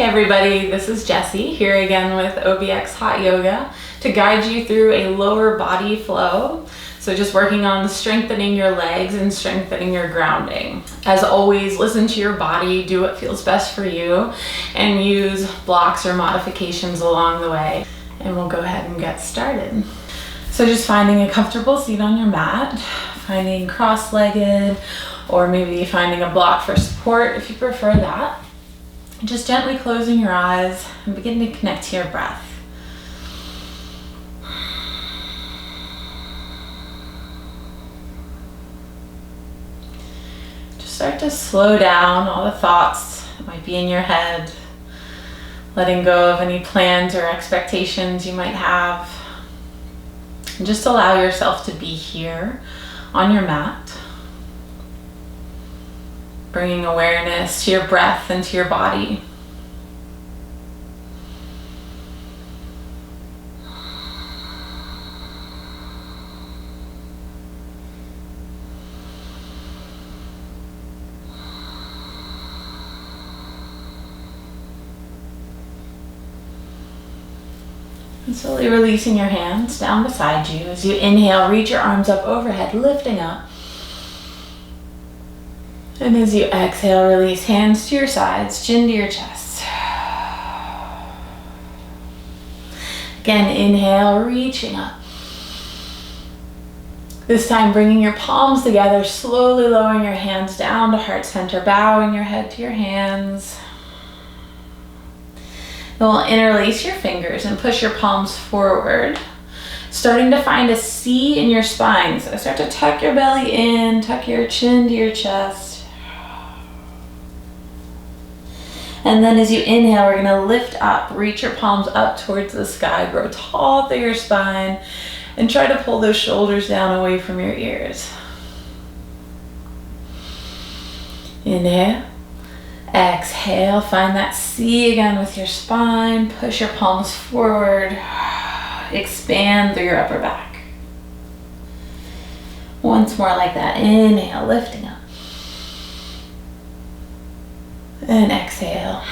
Hey everybody, this is Jessie here again with OBX Hot Yoga to guide you through a lower body flow. So just working on strengthening your legs and strengthening your grounding. As always, listen to your body, do what feels best for you, and use blocks or modifications along the way. And we'll go ahead and get started. So just finding a comfortable seat on your mat, finding cross-legged, or maybe finding a block for support if you prefer that. Just gently closing your eyes and begin to connect to your breath. Just start to slow down all the thoughts that might be in your head, letting go of any plans or expectations you might have. And just allow yourself to be here on your mat. Bringing awareness to your breath and to your body. And slowly releasing your hands down beside you. As you inhale, reach your arms up overhead, lifting up. And as you exhale, release hands to your sides, chin to your chest. Again, inhale, reaching up. This time, bringing your palms together, slowly lowering your hands down to heart center, bowing your head to your hands. Then we'll interlace your fingers and push your palms forward, starting to find a C in your spine. So start to tuck your belly in, tuck your chin to your chest. And then as you inhale, we're gonna lift up, reach your palms up towards the sky, grow tall through your spine, and try to pull those shoulders down away from your ears. Inhale, exhale, find that C again with your spine, push your palms forward, expand through your upper back. Once more like that, inhale, lifting up. And exhale.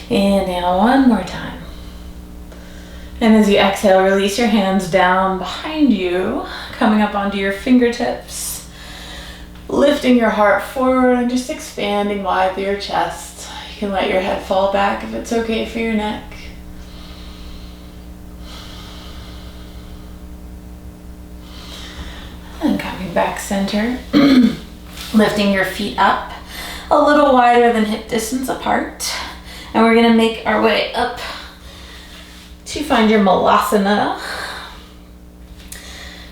Inhale one more time. And as you exhale, release your hands down behind you, coming up onto your fingertips, lifting your heart forward and just expanding wide through your chest. You can let your head fall back if it's okay for your neck. And coming back center, lifting your feet up a little wider than hip distance apart. And we're gonna make our way up to find your Malasana.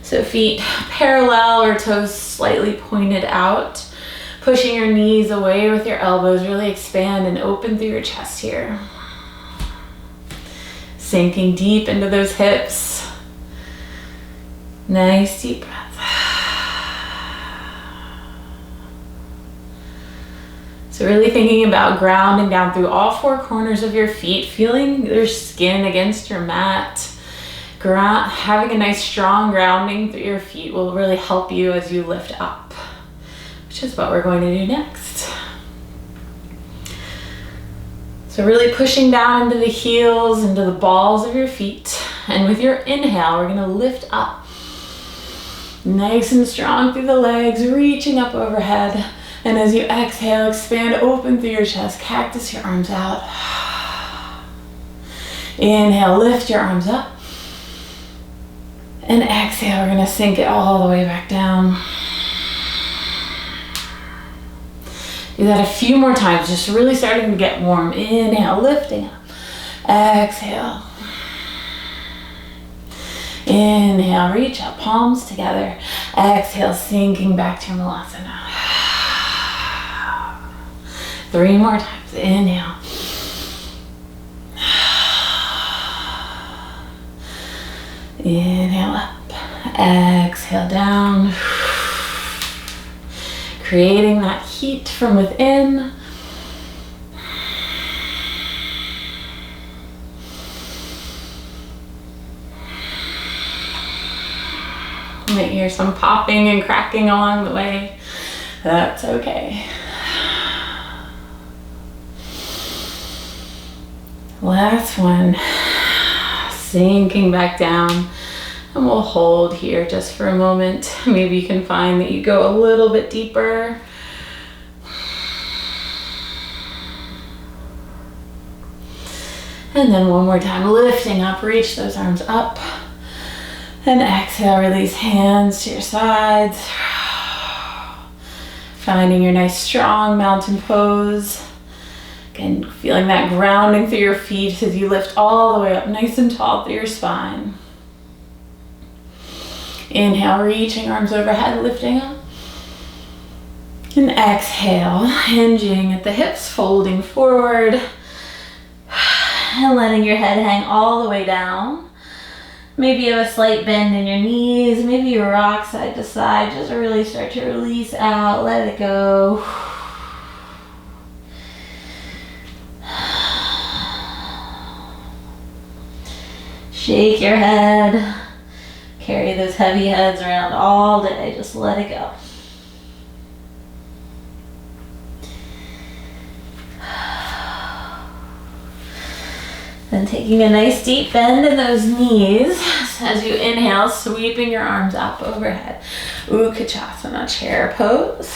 So feet parallel or toes slightly pointed out. Pushing your knees away with your elbows, really expand and open through your chest here. Sinking deep into those hips. Nice deep breath. So really thinking about grounding down through all four corners of your feet, feeling your skin against your mat. Having a nice strong grounding through your feet will really help you as you lift up, which is what we're going to do next. So really pushing down into the heels, into the balls of your feet. And with your inhale, we're gonna lift up. Nice and strong through the legs, reaching up overhead. And as you exhale, expand open through your chest, cactus your arms out. Inhale, lift your arms up. And exhale, we're gonna sink it all the way back down. Do that a few more times, just really starting to get warm. Inhale, lifting up. Exhale. Inhale, reach up, palms together. Exhale, sinking back to your Malasana. 3 more times. Inhale. Inhale up. Exhale down. Creating that heat from within. You might hear some popping and cracking along the way That's okay. Last one. Sinking back down. And we'll hold here just for a moment. Maybe you can find that you go a little bit deeper. And then one more time, lifting up, reach those arms up. And exhale, release hands to your sides. Finding your nice strong mountain pose. Again, feeling that grounding through your feet as you lift all the way up nice and tall through your spine. Inhale, reaching arms overhead, lifting up. And exhale, hinging at the hips, folding forward. And letting your head hang all the way down. Maybe you have a slight bend in your knees. Maybe you rock side to side. Just really start to release out, let it go. Shake your head. Carry those heavy heads around all day. Just let it go. Then taking a nice deep bend in those knees as you inhale, sweeping your arms up overhead. Utkatasana, chair pose.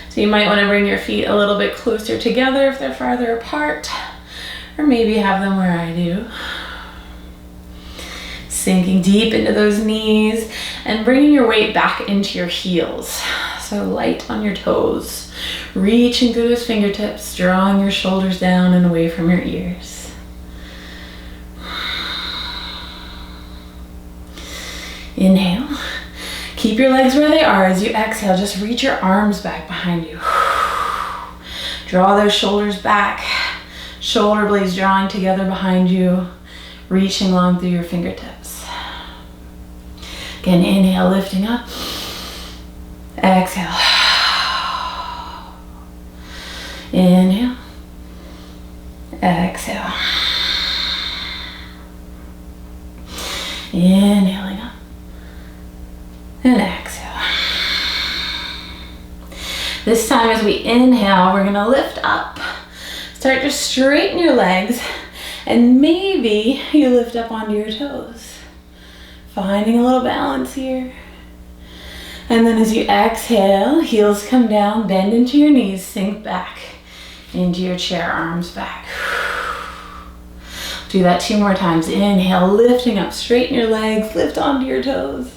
So you might want to bring your feet a little bit closer together if they're farther apart, or maybe have them where I do. Sinking deep into those knees and bringing your weight back into your heels. So light on your toes, reaching through those fingertips, drawing your shoulders down and away from your ears. Inhale. Keep your legs where they are. As you exhale, just reach your arms back behind you. Draw those shoulders back. Shoulder blades drawing together behind you, reaching long through your fingertips. Again, inhale, lifting up. Exhale. Inhale. Exhale. Inhaling up. And exhale. This time as we inhale, we're gonna lift up. Start to straighten your legs, and maybe you lift up onto your toes. Finding a little balance here. And then as you exhale, heels come down, bend into your knees, sink back into your chair, arms back. Do that 2 more times. Inhale, lifting up, straighten your legs, lift onto your toes.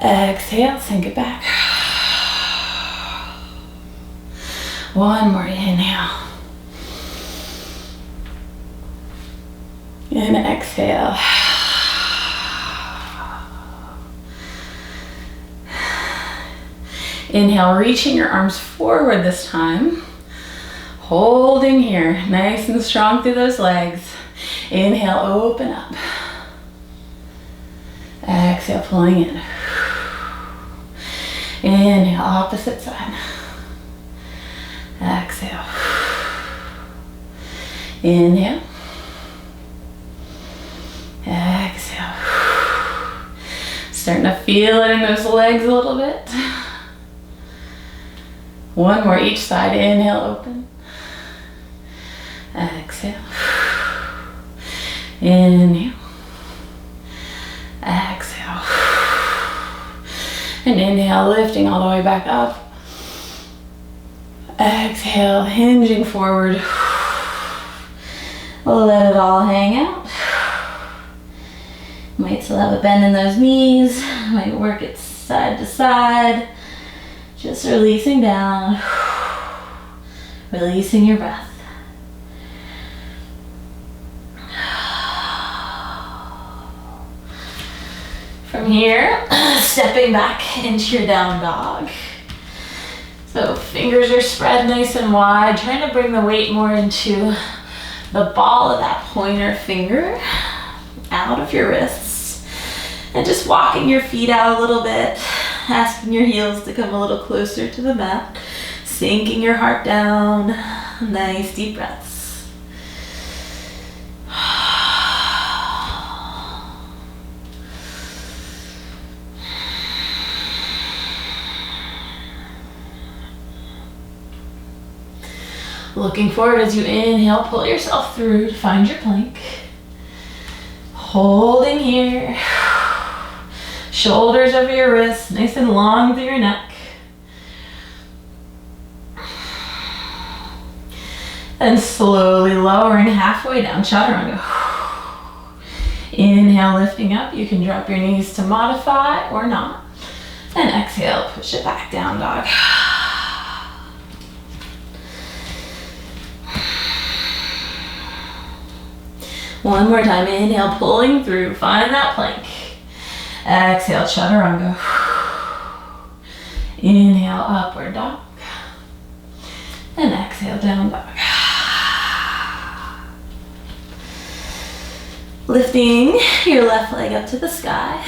Exhale, sink it back. One more inhale. And exhale. Inhale, reaching your arms forward this time. Holding here, nice and strong through those legs. Inhale, open up. Exhale, pulling in. Inhale, opposite side. Exhale. Inhale. Exhale. Starting to feel it in those legs a little bit. One more each side. Inhale, open. Exhale. Inhale. Exhale. And inhale, lifting all the way back up. Exhale, hinging forward. Let it all hang out. Might still have a bend in those knees. Might work it side to side. Just releasing down. Releasing your breath. From here, stepping back into your down dog. So fingers are spread nice and wide, trying to bring the weight more into the ball of that pointer finger, out of your wrists, and just walking your feet out a little bit, asking your heels to come a little closer to the mat, sinking your heart down. Nice deep breaths. Looking forward as you inhale, pull yourself through to find your plank. Holding here. Shoulders over your wrists, nice and long through your neck. And slowly lowering halfway down, chaturanga. Inhale, lifting up. You can drop your knees to modify or not. And exhale, push it back down, dog. One more time, inhale, pulling through, find that plank. Exhale, chaturanga. Inhale, upward dog. And exhale, down dog. Lifting your left leg up to the sky.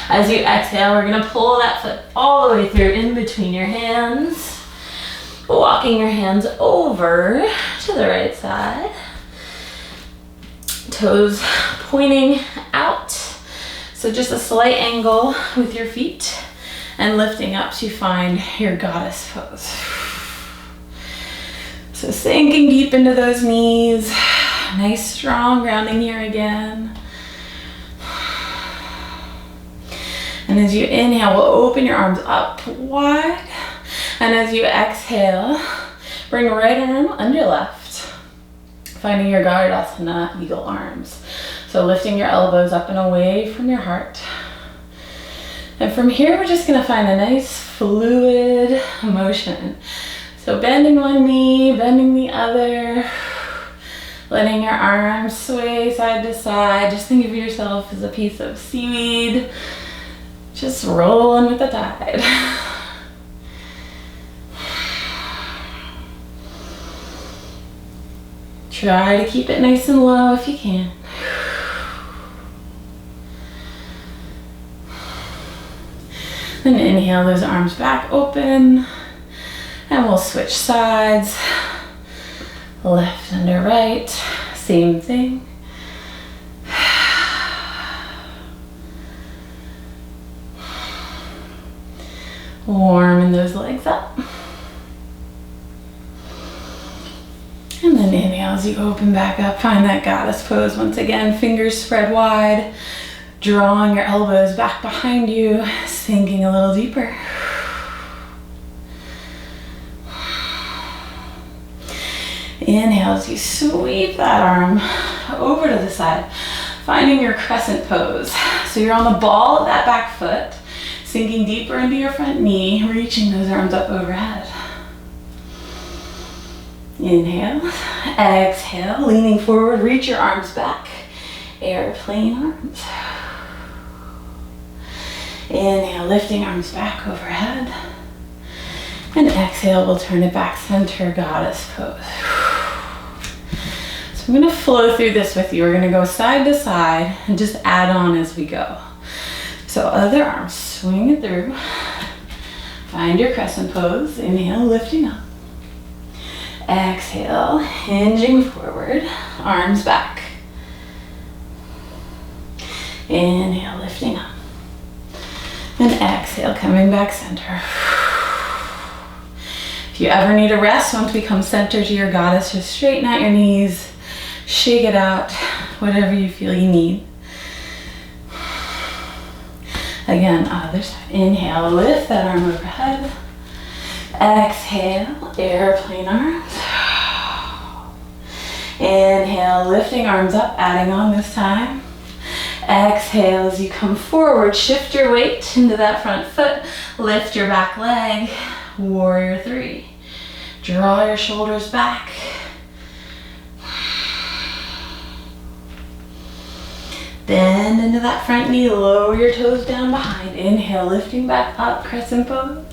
As you exhale, we're gonna pull that foot all the way through in between your hands. Walking your hands over to the right side. Toes pointing out. So just a slight angle with your feet and lifting up to find your goddess pose. So sinking deep into those knees. Nice strong grounding here again. And as you inhale, we'll open your arms up wide. And as you exhale, bring right arm under left. Finding your Gardasana, eagle arms. So lifting your elbows up and away from your heart. And from here, we're just gonna find a nice fluid motion. So bending one knee, bending the other. Letting your arms sway side to side. Just think of yourself as a piece of seaweed. Just rolling with the tide. Try to keep it nice and low if you can. Then inhale those arms back open. And we'll switch sides. Left under right, same thing. Warming those legs up. And then inhale as you open back up, find that goddess pose once again, fingers spread wide, drawing your elbows back behind you, sinking a little deeper. Inhale as you sweep that arm over to the side, finding your crescent pose. So you're on the ball of that back foot, sinking deeper into your front knee, reaching those arms up overhead. Inhale, exhale, leaning forward, reach your arms back, airplane arms. Inhale, lifting arms back overhead. And exhale, we'll turn it back center, goddess pose. So I'm gonna flow through this with you. We're gonna go side to side and just add on as we go. So other arm, swing it through. Find your crescent pose. Inhale, lifting up. Exhale, hinging forward, arms back. Inhale, lifting up. And exhale, coming back center. If you ever need a rest, once we come center to your goddess, just straighten out your knees, shake it out, whatever you feel you need. Again, other side. Inhale, lift that arm overhead. Exhale, airplane arms. Inhale, lifting arms up, adding on this time. Exhale as you come forward, shift your weight into that front foot, lift your back leg, warrior three. Draw your shoulders back. Bend into that front knee, lower your toes down behind. Inhale, lifting back up, crescent pose.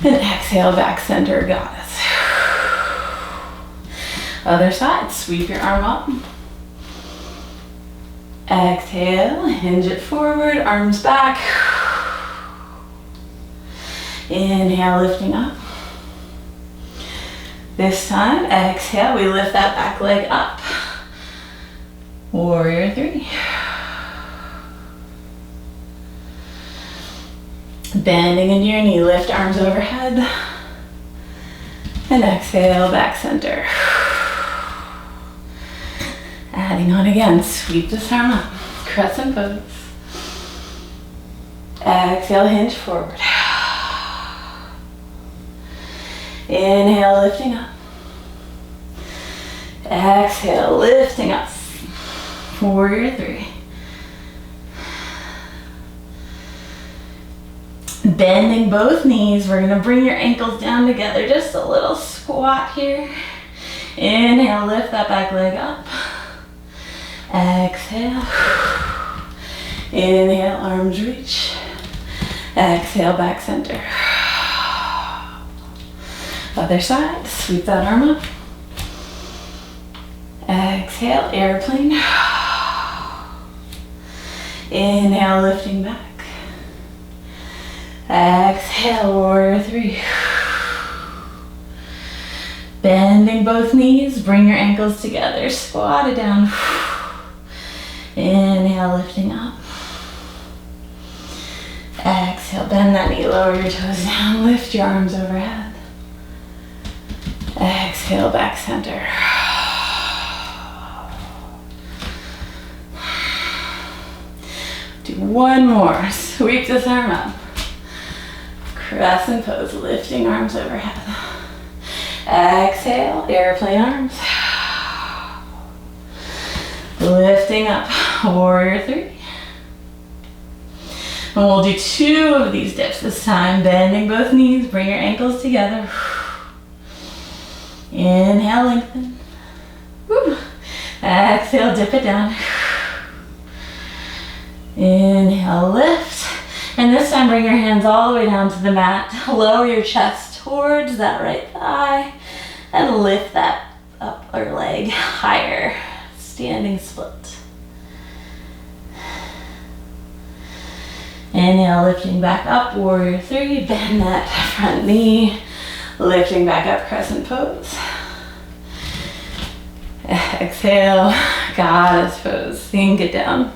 And exhale, back center, goddess. Other side, sweep your arm up. Exhale, hinge it forward, arms back. Inhale, lifting up. This time, exhale, we lift that back leg up. Warrior three. Bending into your knee, lift arms overhead. And exhale, back center. Adding on again, sweep this arm up, crescent pose. Exhale, hinge forward. Inhale, lifting up. Exhale, lifting up. Warrior three. Bending both knees. We're gonna bring your ankles down together. Just a little squat here. Inhale, lift that back leg up. Exhale. Inhale, arms reach. Exhale, back center. Other side, sweep that arm up. Exhale, airplane. Inhale, lifting back. Exhale, warrior three. Bending both knees, bring your ankles together, squat it down. Inhale, lifting up. Exhale, bend that knee, lower your toes down, lift your arms overhead. Exhale, back center. Do one more, sweep this arm up. Crescent pose, lifting arms overhead. Exhale, airplane arms. Lifting up, warrior three. And we'll do two of these dips this time, bending both knees, bring your ankles together. Inhale, lengthen. Woo. Exhale, dip it down. Inhale, lift. And this time bring your hands all the way down to the mat. Lower your chest towards that right thigh and lift that upper leg higher. Standing split. Inhale, lifting back up, warrior three. Bend that front knee. Lifting back up, crescent pose. Exhale, goddess pose. Sink it down.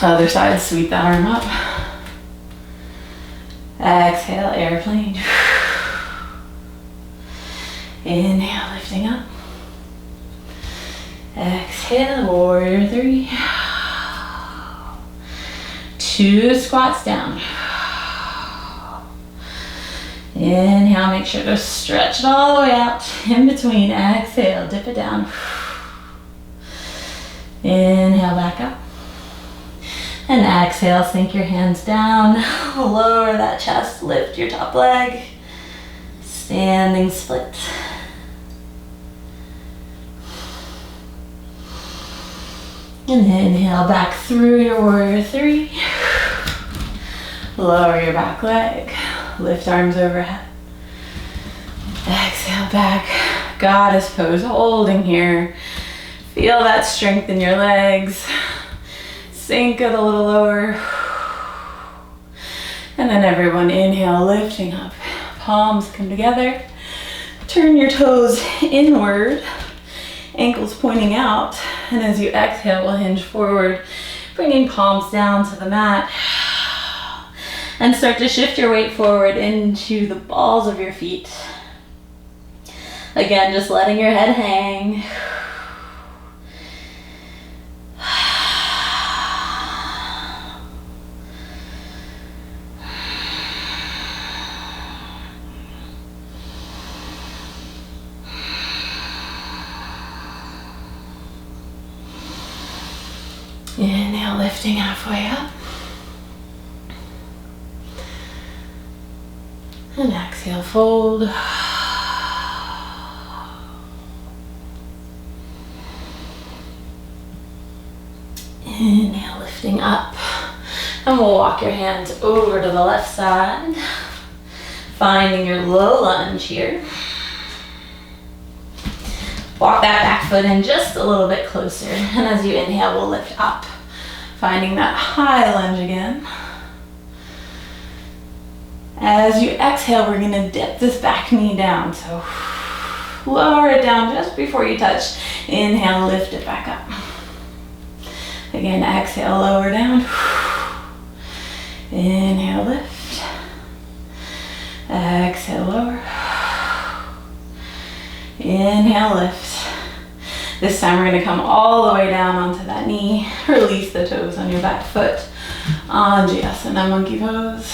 Other side, sweep that arm up. Exhale, airplane. Inhale, lifting up. Exhale, warrior three. Two squats down. Inhale, make sure to stretch it all the way out. In between, exhale, dip it down. Inhale, back up. And exhale, sink your hands down. Lower that chest, lift your top leg. Standing split. And inhale back through your warrior three. Lower your back leg. Lift arms overhead. Exhale back. Goddess pose, holding here. Feel that strength in your legs. Sink it a little lower. And then everyone inhale, lifting up. Palms come together. Turn your toes inward. Ankles pointing out. And as you exhale, we'll hinge forward. Bringing palms down to the mat. And start to shift your weight forward into the balls of your feet. Again, just letting your head hang. Inhale, lifting halfway up. And exhale, fold. Inhale, lifting up. And we'll walk your hands over to the left side. Finding your low lunge here. Walk that back foot in just a little bit closer. And as you inhale, we'll lift up. Finding that high lunge again. As you exhale, we're gonna dip this back knee down. So lower it down just before you touch. Inhale, lift it back up. Again, exhale, lower down. Inhale, lift. Exhale, lower. Inhale, lift. This time we're gonna come all the way down onto that knee. Release the toes on your back foot. Anjasana, monkey pose.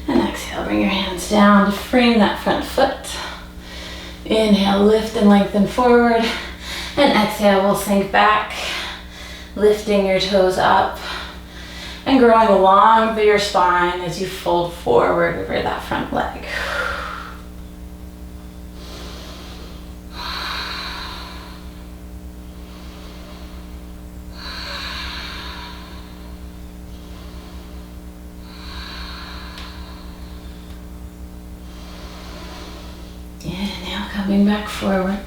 And exhale, bring your hands down to frame that front foot. Inhale, lift and lengthen forward. And exhale, we'll sink back, lifting your toes up and growing long through your spine as you fold forward over that front leg. Inhale, coming back forward.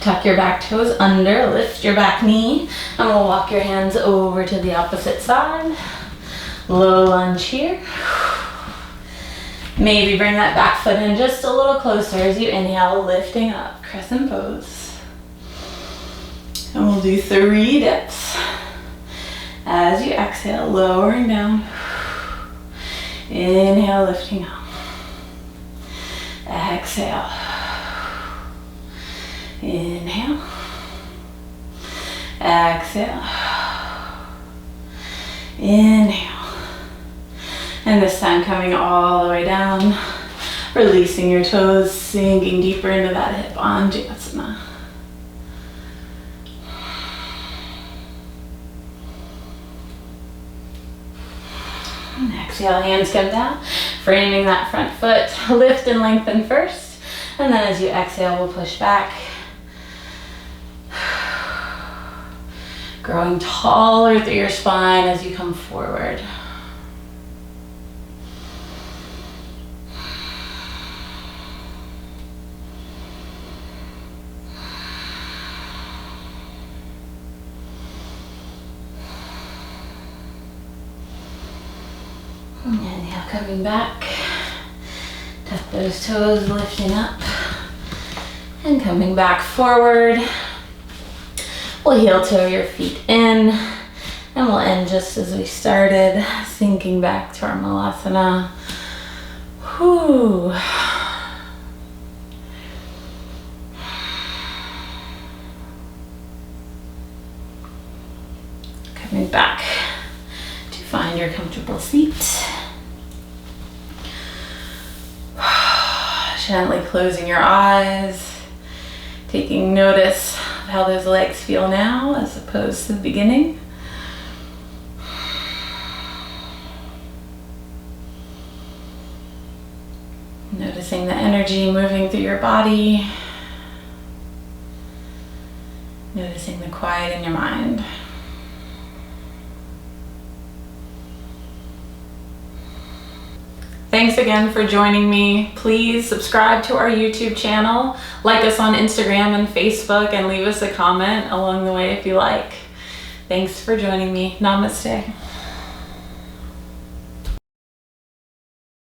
Tuck your back toes under, lift your back knee, and we'll walk your hands over to the opposite side. Low lunge here. Maybe bring that back foot in just a little closer as you inhale, lifting up, crescent pose. And we'll do 3 dips. As you exhale, lowering down. Inhale, lifting up. Exhale. Inhale. Exhale. Inhale. And this time coming all the way down, releasing your toes, sinking deeper into that hip, Anjasana. And exhale, hands come down, framing that front foot, lift and lengthen first, and then as you exhale, we'll push back. Growing taller through your spine as you come forward. Inhale, coming back. Tuck those toes, lifting up. And coming back forward. We'll heel toe your feet in, and we'll end just as we started, sinking back to our Malasana. Whew. Coming back to find your comfortable seat. Gently closing your eyes, taking notice of how those legs feel now as opposed to the beginning. Noticing the energy moving through your body. Noticing the quiet in your mind. Thanks again for joining me. Please subscribe to our YouTube channel, like us on Instagram and Facebook, and leave us a comment along the way if you like. Thanks for joining me. Namaste.